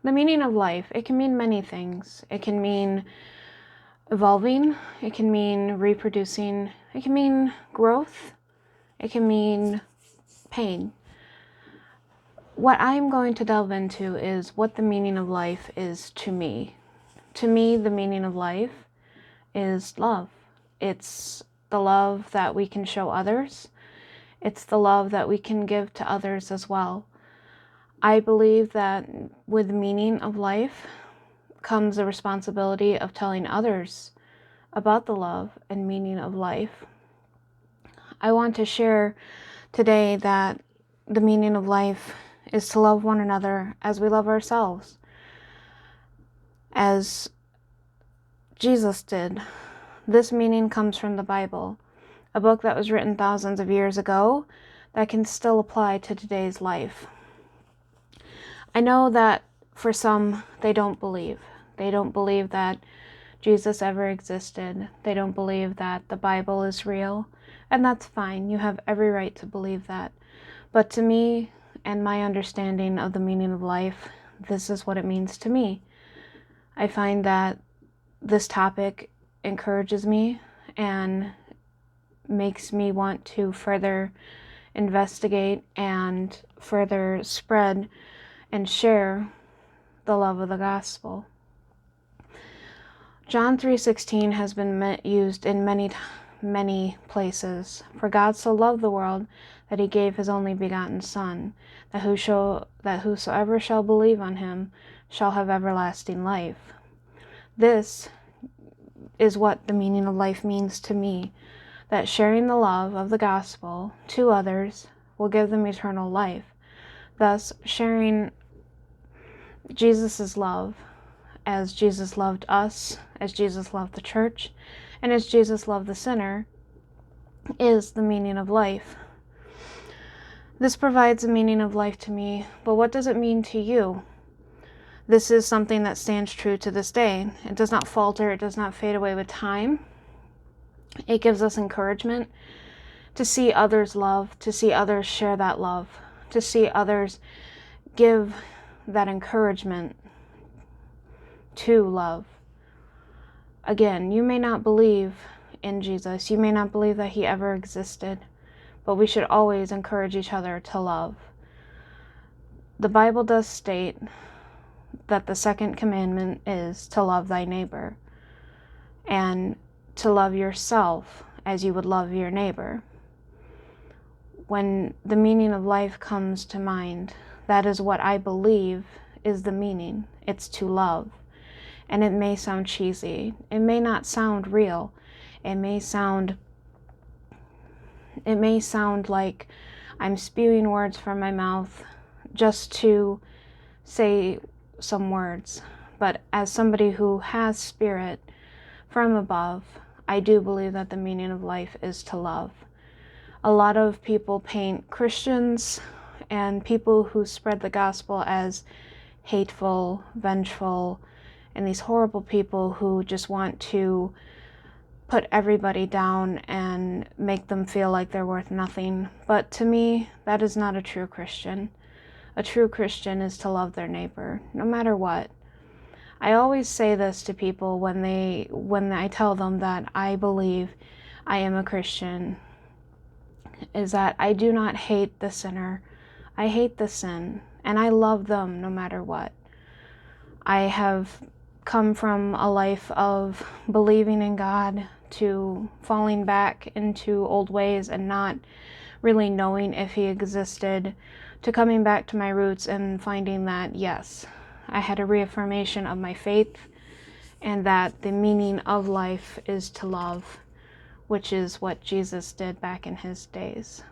The meaning of life, it can mean many things. It can mean evolving, it can mean reproducing, it can mean growth, it can mean pain. What I'm going to delve into is what the meaning of life is to me. To me, the meaning of life is love. It's the love that we can show others. It's the love that we can give to others as well. I believe that with the meaning of life comes the responsibility of telling others about the love and meaning of life. I want to share today that the meaning of life is to love one another as we love ourselves, as Jesus did. This meaning comes from the Bible, a book that was written thousands of years ago that can still apply to today's life. I know that for some, they don't believe. They don't believe that Jesus ever existed. They don't believe that the Bible is real. And that's fine. You have every right to believe that. But to me, and my understanding of the meaning of life, this is what it means to me. I find that this topic encourages me and makes me want to further investigate and further spread and share the love of the gospel. John 3:16 has been used in many places. For God so loved the world that he gave his only begotten Son, that whosoever shall believe on him shall have everlasting life. This is what the meaning of life means to me, that sharing the love of the gospel to others will give them eternal life. Thus, sharing Jesus' love, as Jesus loved us, as Jesus loved the church, and as Jesus loved the sinner, is the meaning of life. This provides a meaning of life to me, but what does it mean to you? This is something that stands true to this day. It does not falter, it does not fade away with time. It gives us encouragement to see others love, to see others share that love, to see others give that encouragement to love. Again, you may not believe in Jesus, you may not believe that he ever existed, but we should always encourage each other to love. The Bible does state that the second commandment is to love thy neighbor and to love yourself as you would love your neighbor. When the meaning of life comes to mind, that is what I believe is the meaning. It's to love. And it may sound cheesy. It may not sound real. It may sound like I'm spewing words from my mouth just to say some words. But as somebody who has spirit from above, I do believe that the meaning of life is to love. A lot of people paint Christians and people who spread the gospel as hateful, vengeful, and these horrible people who just want to put everybody down and make them feel like they're worth nothing. But to me, that is not a true Christian. A true Christian is to love their neighbor, no matter what. I always say this to people when I tell them that I believe I am a Christian, is that I do not hate the sinner. I hate the sin, and I love them no matter what. I have come from a life of believing in God to falling back into old ways and not really knowing if he existed, to coming back to my roots and finding that, yes, I had a reaffirmation of my faith and that the meaning of life is to love, which is what Jesus did back in his days.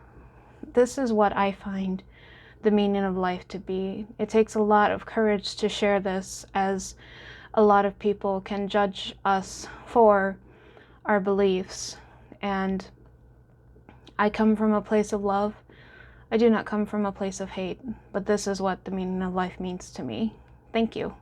This is what I find the meaning of life to be. It takes a lot of courage to share this, as a lot of people can judge us for our beliefs. And I come from a place of love. I do not come from a place of hate, but this is what the meaning of life means to me. Thank you.